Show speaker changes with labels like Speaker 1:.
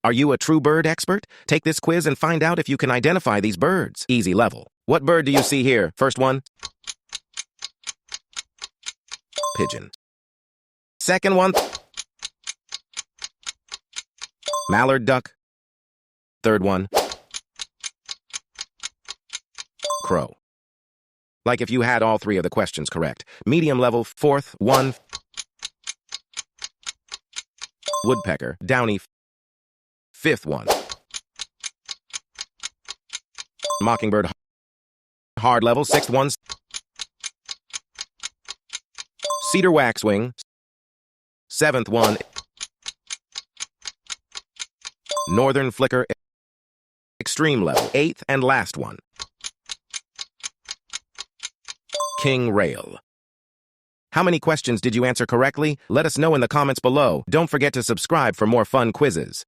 Speaker 1: Are you a true bird expert? Take this quiz and find out if you can identify these birds. Easy level. What bird do you see here? First one. Pigeon. Second one. Mallard duck. Third one. Crow. Like if you had all three of the questions correct. Medium level. Fourth one. Woodpecker. Downy. Fifth one. Mockingbird. Hard level. Sixth one. Cedar waxwing. Seventh one. Northern flicker. Extreme level. Eighth and last one. King rail. How many questions did you answer correctly? Let us know in the comments below. Don't forget to subscribe for more fun quizzes.